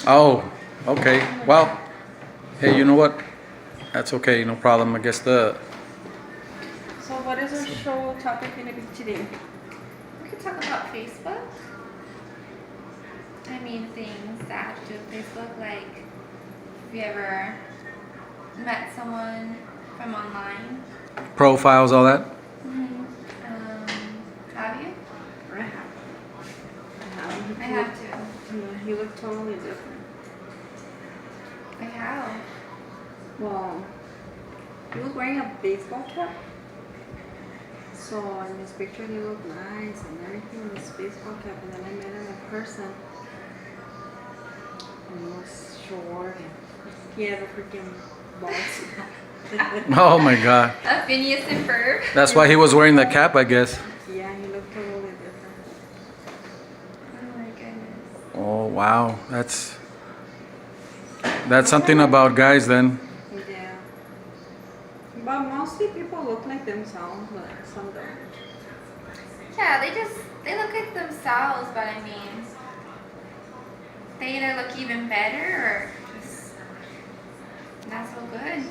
Oh, okay. Well, hey, you know what? That's okay, no problem. I guess So what is our show topic going to be today? We could talk about Facebook. I mean, things that have to do with Facebook, like if you ever met someone from online. profiles, all that. Have you? I have. I have too. Yeah, he looked totally different. I have. Well, he was wearing a baseball cap. So in his picture he looked nice and everything with his baseball cap, and then I met him in person. And he was short and he had a freaking balls. Oh my God. A Phineas and Ferb. That's why he was wearing the cap, I guess. Yeah, he looked totally different. Oh my goodness. Oh wow, that's something about guys then. Yeah. But mostly people look like themselves, but some don't. Yeah, they look like themselves, but I mean, they either look even better or just not so good.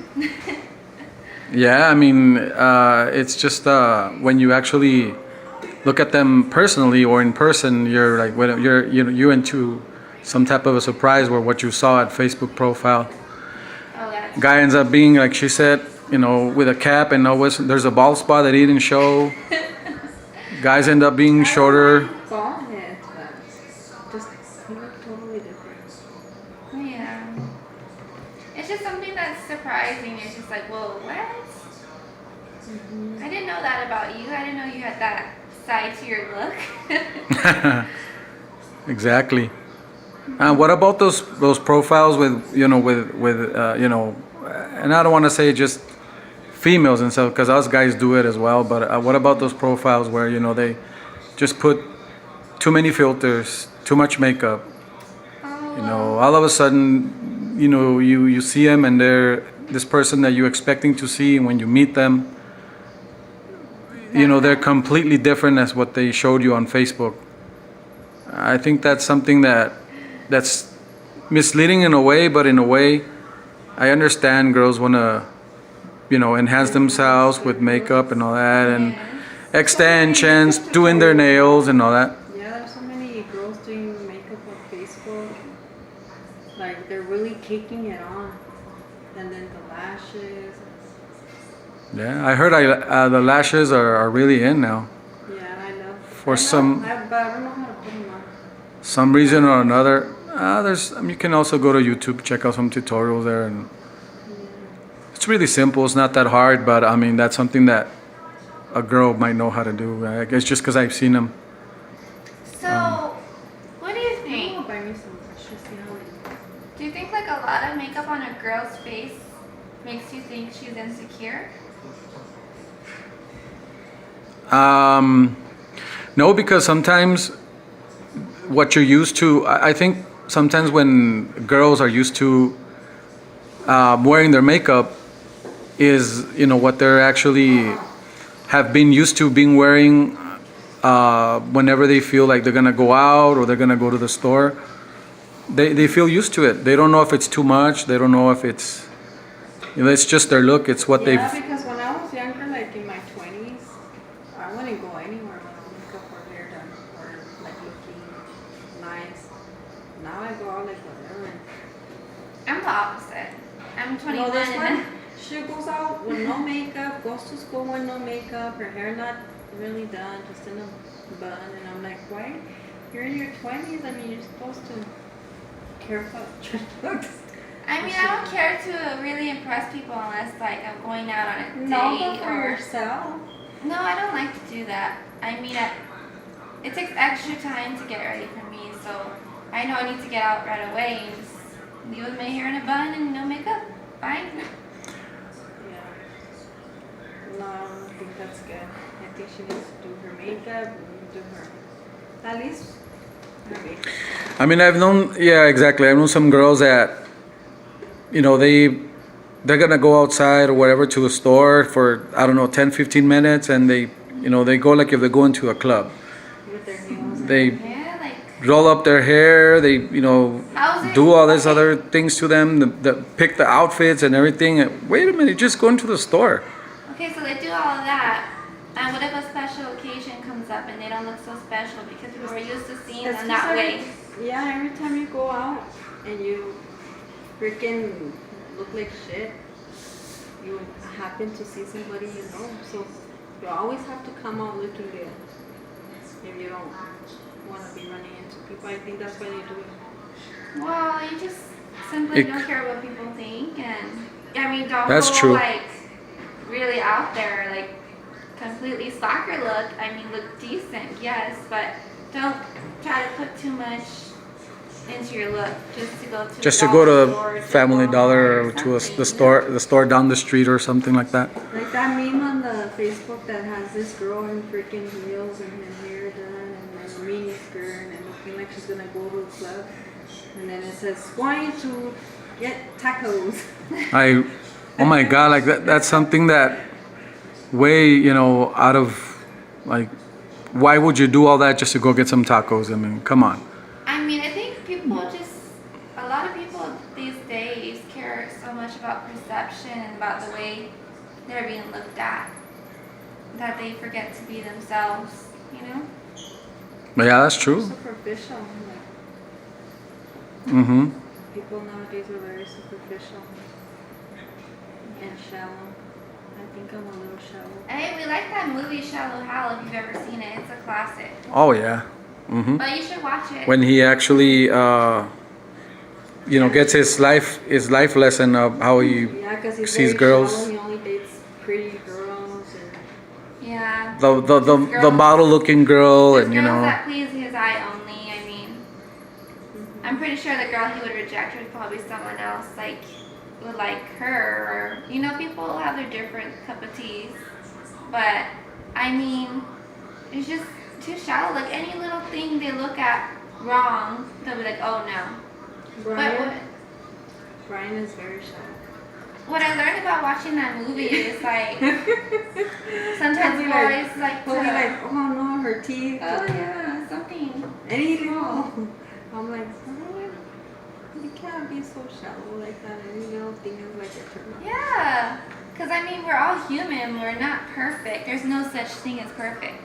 Yeah, I mean, it's just when you actually look at them personally or in person, you're like, when you're into some type of a surprise where what you saw at Facebook profile. Oh, that's Guy ends up being, like she said, with a cap and always there's a bald spot that he didn't show. Guys end up being shorter. Bald head, but just he looked totally different. yeah. It's just something that's surprising. It's just like, whoa, what? I didn't know that about you. I didn't know you had that side to your look. Exactly. What about those profiles with and I don't want to say just females and stuff because us guys do it as well. But what about those profiles where they just put too many filters, too much makeup? All of a sudden, you see them and they're this person that you're expecting to see, and when you meet them, they're completely different as what they showed you on Facebook. I think that's something that's misleading in a way, but in a way, I understand girls want to, enhance themselves with makeup and all that, and extensions, doing their nails and all that. Yeah, there's so many girls doing makeup on Facebook. Like they're really taking it on, and then the lashes. Yeah, I heard the lashes are really in now. Yeah, I know. For some- but I don't know how to put them on. Some reason or another. You can also go to YouTube, check out some tutorials there, and it's really simple. It's not that hard, but I mean that's something that a girl might know how to do. I guess just because I've seen them. So, what do you I'm think? gonna buy me some lashes. See how they look. Do you think like a lot of makeup on a girl's face makes you think she's insecure? No, because sometimes what you're used to, I think sometimes when girls are used to wearing their makeup is, what they're actually have been used to being wearing whenever they feel like they're going to go out or they're going to go to the store. They feel used to it. They don't know if it's too much. They don't know if it's, it's just their look. It's what Yeah, they've... because when I was younger, like in my 20s, I wouldn't go anywhere without makeup or hair done or like looking nice. Now I go out like whatever. I'm the opposite. I'm 21 No, this and one, she goes out with no makeup, goes to school with no makeup, her hair not really done, just in a bun, and I'm like, why? You're in your 20s. I mean, you're supposed to care about your looks. I mean, I don't care to really impress people unless like I'm going out on a date No, but for or. yourself. No, I don't like to do that. I mean, it takes extra time to get ready for me, so I know I need to get out right away and just leave with my hair in a bun and no makeup. Fine. Yeah. No, I don't think that's good. I think she needs to do her makeup and do her, at least her makeup. I mean, yeah, exactly. I've known some girls that, they they're gonna go outside or whatever to a store for, I don't know, 10, 15 minutes, and they go like if they're going to a club. With their nails. They Yeah, like roll up their hair, they, how's it? do all these okay. other things to them, pick the outfits and everything. Wait a minute, just going to the store. Okay, so they do all of that, and what if a special occasion comes up and they don't look so special because people are used to seeing It's them that way? Yeah, every time you go out and you freaking look like shit, you happen to see somebody you know. So you always have to come out looking good if you don't want to be running into people. I think that's why they do it. Well, you just simply It- don't care what people think, and I mean, don't That's go true. like really out there, like completely stalker look. I mean, look decent, yes, but don't try to put too much into your look just to go to Just the to go dollar to store, Family Walmart Dollar or to something, the store down the street or something like that. Like that meme on the Facebook that has this girl in freaking heels and her hair done and a mini skirt and looking like she's gonna go to a club. And then it says, going to get tacos. Oh my God, like that's something that way, out of, like, why would you do all that just to go get some tacos? I mean, come on. I mean, I think a lot of people these days care so much about perception and about the way they're being looked at that they forget to be themselves, you know? But yeah, that's true. Superficial. Like, Mm-hmm. people nowadays are very superficial and shallow. I think I'm a little shallow. Hey, we like that movie Shallow Hal if you've ever seen it. It's a classic. Oh yeah. Mm-hmm. But you should watch it. When he actually, gets his life lesson of how he Yeah, because he's sees very girls. shallow. He only dates pretty girls and yeah. the model looking girl, Just and girls that please his eye only. I mean, I'm pretty sure the girl he would reject would probably someone else would like her, or people have their different cup of teas. But I mean, it's just too shallow. Like any little thing they look at wrong, they'll be like, oh no. Brian. Brian is very shallow. What I learned about watching that movie is like sometimes He'll be like- boys like He'll be to, like, oh no, her teeth. oh yeah, something. Anything. I'm like, oh, you can't be so shallow like that. Any little thing is like a turn on. Yeah, because I mean we're all human. We're not perfect. There's no such thing as perfect.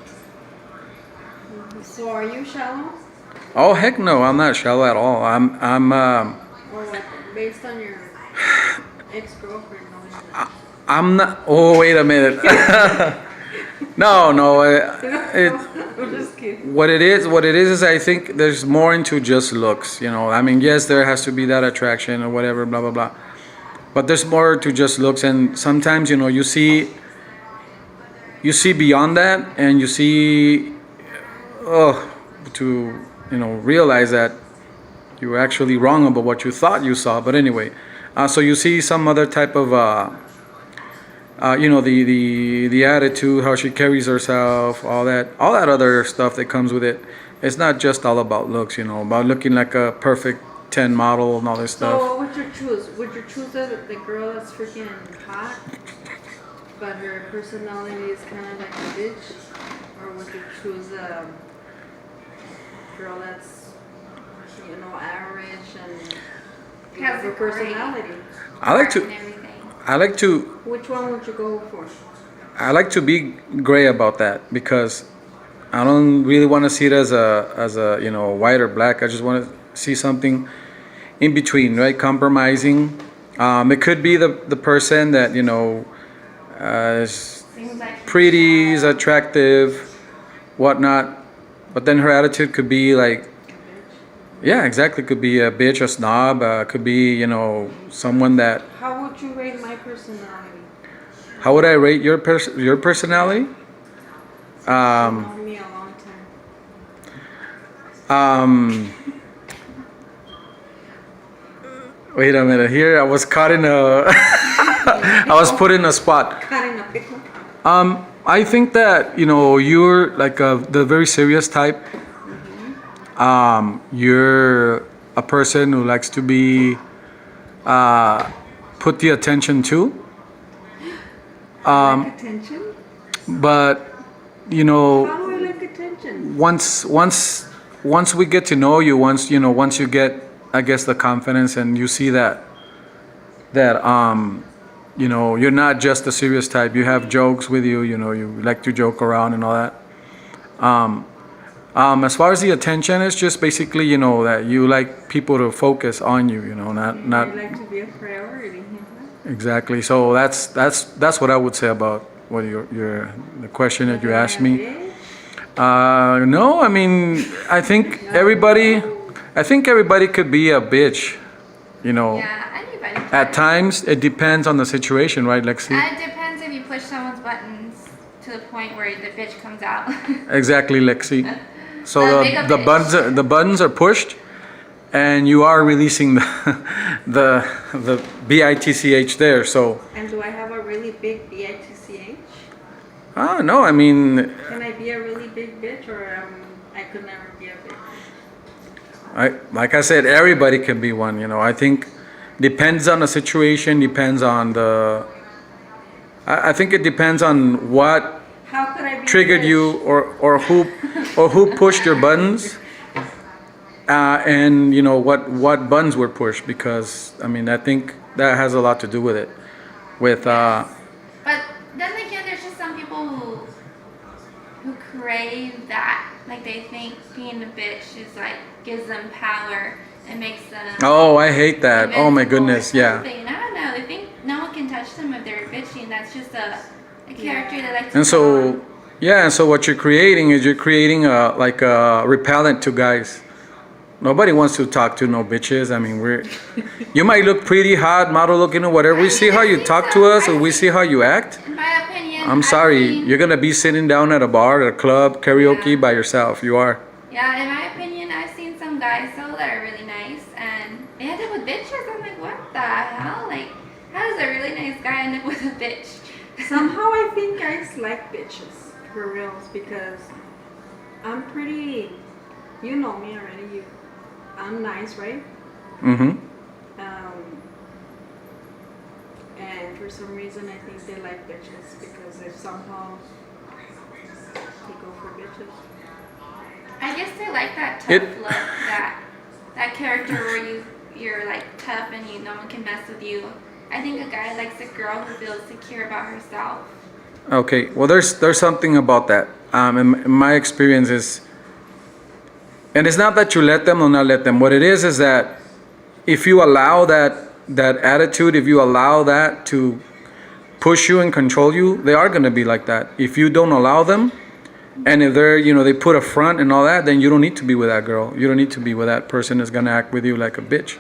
So are you shallow? oh heck no, I'm not shallow at all. I'm Or like based on your ex-girlfriend? No, you're not. I'm not. Oh wait a minute. no. I'm just kidding. What it is I think there's more into just looks. I mean, yes, there has to be that attraction or whatever, blah blah blah. But there's more to just looks, and sometimes you see beyond that, and you see, to realize that you were actually wrong about what you thought you saw. But anyway, so you see some other type of the attitude, how she carries herself, all that other stuff that comes with it. It's not just all about looks, about looking like a perfect 10 model and all this So stuff. what would you choose? Would you choose the girl that's freaking hot, but her personality is kind of like a bitch? Or would you choose a girl that's, average and Has her a great- personality? I like And to everything. Which one would you go for? I like to be gray about that, because I don't really want to see it as a white or black. I just want to see something in between, right? Compromising. It could be the person that is Seems like pretty, is attractive, whatnot, but then her attitude could be like, yeah, exactly, could be a bitch, a snob, could be someone that. How would you rate my personality? How would I rate your personality? Known me a long time. Wait a minute. Here, I was caught in a. I was put in a spot. Caught in a pickle. I think that you're like the very serious type. You're a person who likes to be put the attention to. Like attention? But you know, How do I like attention? once we get to know you, once you get, I guess, the confidence, and you see that you're not just a serious type. You have jokes with you. You like to joke around and all that. As far as the attention, it's just basically that you like people to focus on you. Not I like to be a priority. exactly. So that's what I would say about what the question that you asked me. No, I mean, I think everybody could be a bitch, Yeah, anybody. At times. It depends on the situation, right, Lexi? It depends if you push someone's buttons to the point where the bitch comes out. Exactly, Lexi. So Big the bitch. buttons are pushed, and you are releasing the bitch there. So And do I have a really big bitch? no, I mean, Can I be a really big bitch, or I could never be a big bitch? like I said, everybody can be one. I think depends on the situation, depends on the. I think it depends on what How could I be triggered a bitch? you, or who pushed your buttons, and what buttons were pushed, because I mean, I think that has a lot to do with it. With But then again, there's just some people who crave that. Like they think being a bitch is like gives them power and makes them. oh, I hate that. Oh my invincible or goodness, yeah. something. I don't know. They think no one can touch them if they're bitchy, and that's just a character they like to. And put on. so, yeah, and so what you're creating is a repellent to guys. Nobody wants to talk to no bitches. I mean, you might look pretty hot, model looking or whatever. We see how you talk to us, or we see how you act. In my opinion, I'm I've sorry, seen- you're gonna be sitting down at a bar, at a club, karaoke by yourself. You are. Yeah, in my opinion, I've seen some guys though that are really nice, and they end up with bitches. I'm like, what the hell? Like, how does a really nice guy end up with a bitch? Somehow I think guys like bitches, for reals, because I'm pretty, you know me already, I'm nice, right? Mm-hmm. And for some reason I think they like bitches, because if somehow they go for bitches. I guess they like that tough It- look, that character where you're like tough and no one can mess with you. I think a guy likes a girl who feels secure about herself. Okay. Well, there's something about that. In my experience is, and it's not that you let them or not let them. What it is that if you allow that attitude, if you allow that to push you and control you, they are going to be like that. If you don't allow them, and if they're they put a front and all that, then you don't need to be with that girl. You don't need to be with that person that's going to act with you like a bitch.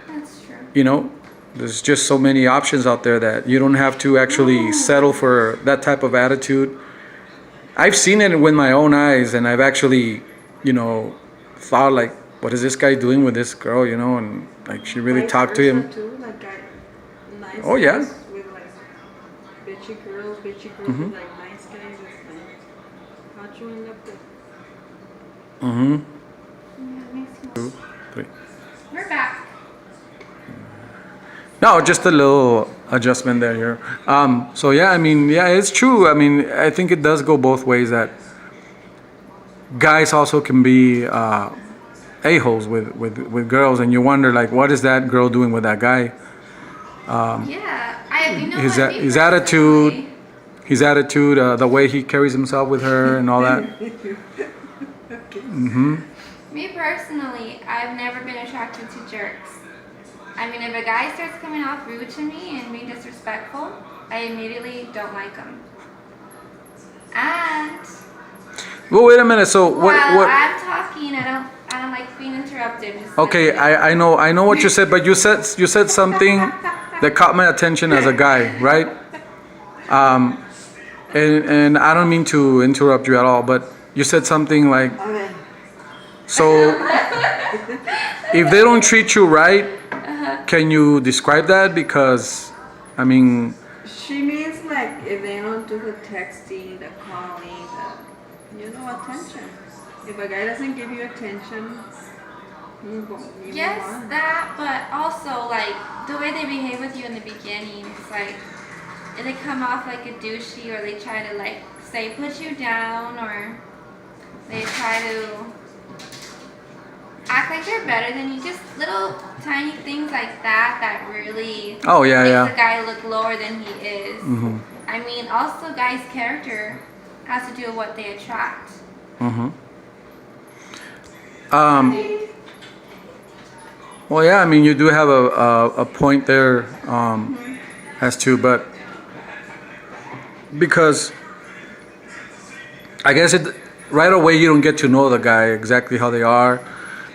That's true. There's just so many options out there that you don't have to actually settle for that type of attitude. I've seen it with my own eyes, and I've actually, thought like, what is this guy doing with this girl, and like she really Vice talked to him. versa too, like nice Oh, yeah. guys with like bitchy girls Mm-hmm. with like nice guys. It's like, how'd you end up with? Mm-hmm. Yeah, it makes sense. 2, 3. We're back. No, just a little adjustment there here. So yeah, I mean, yeah, it's true. I mean, I think it does go both ways, that guys also can be a-holes with girls, and you wonder like, what is that girl doing with that guy? Yeah, you know His what, his me attitude, personally- the way he carries himself with her, and all that. Me personally, I've never been attracted to jerks. I mean, if a guy starts coming off rude to me and being disrespectful, I immediately don't like him. And Well, wait a minute. So what? while I'm talking, I don't like being interrupted. Just Okay, I know what you said, but you said something that caught my attention as a guy, right? And I don't mean to interrupt you at all, but you said something like, so if they don't treat you right, can you describe that? Because, I mean, She means like if they don't do the texting, the calling, the attention. If a guy doesn't give you attention, Yes, that, but also like the way they behave with you in the beginning. It's like they come off like a douchey, or they try to like say put you down, or they try to act like they're better than you. Just little tiny things like that that really Oh yeah, makes yeah. a guy look lower than he is. Mhm. I mean, also guys' character has to do with what they attract. Mhm. Well, yeah. I mean, you do have a point there, as to, but because I guess it right away you don't get to know the guy exactly how they are,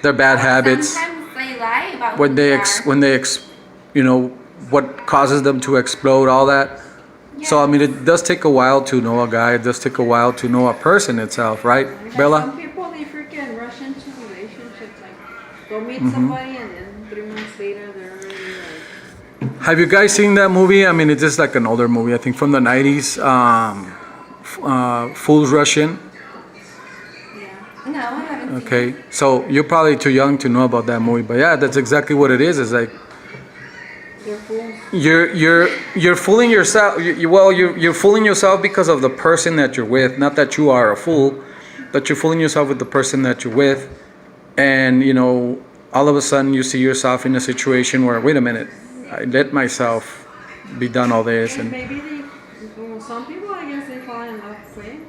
their bad habits, Sometimes they lie about when who they they ex, are. when they ex, you know, what causes them to explode, all that. So I mean, it does take a while to know a guy. It does take a while to know a person itself, right, Some Bella? people, they freaking rush into relationships. Like, go meet Mm-hmm. somebody and then 3 months later, they're already like, Have you guys seen that movie? I mean, it's just like an older movie, I think from the 90s. Fools Rush In. yeah. No, I haven't seen Okay, so you're probably too young to know about that movie, but yeah, that's exactly what it is. It's like They're fools. you're fooling yourself. You're fooling yourself because of the person that you're with. Not that you are a fool, but you're fooling yourself with the person that you're with, and you know, all of a sudden you see yourself in a situation where, wait a minute, I let myself be done all this, And and maybe they, well, some people, I guess, they fall in love quick.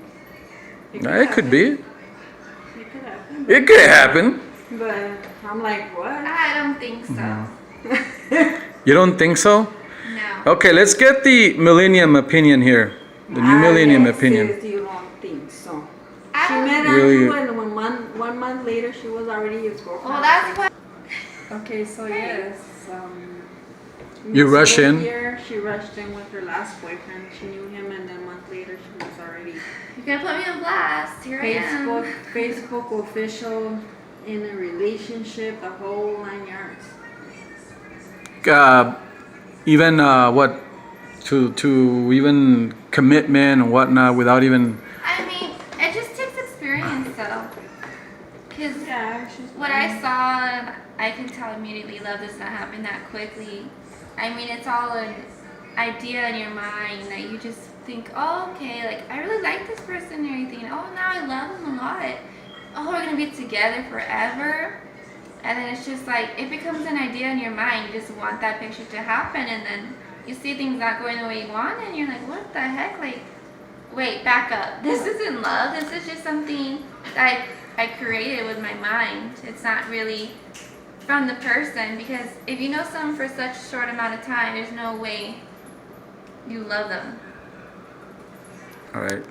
it could be. It could happen. It could happen. But I'm like, what? I don't think so. Mm-hmm. You don't think so? No. Okay, let's get the millennium opinion here. The new millennium opinion. Says you don't think so. I She don't- met Really? Andrew and 1 month later she was already his girlfriend. Well, that's what. Okay, so yes, You this rush whole in? year, she rushed in with her last boyfriend. She knew him, and then a month later, she was already You're gonna put me on blast. Here I am. Facebook official in a relationship, the whole 9 yards. Even what to even commitment and whatnot without even. I mean, it just takes experience, though. Cause Yeah, she's what I saw, I can tell immediately. Love does not happen that quickly. I mean, it's all an idea in your mind that you just think, oh, okay, like I really like this person and everything. Oh, now I love them a lot. Oh, we're gonna be together forever. And then it's just like it becomes an idea in your mind. You just want that picture to happen, and then you see things not going the way you want, and you're like, what the heck? Like, wait, back up. This isn't love. This is just something that I created with my mind. It's not really from the person, because if you know someone for such a short amount of time, there's no way you love them. All right.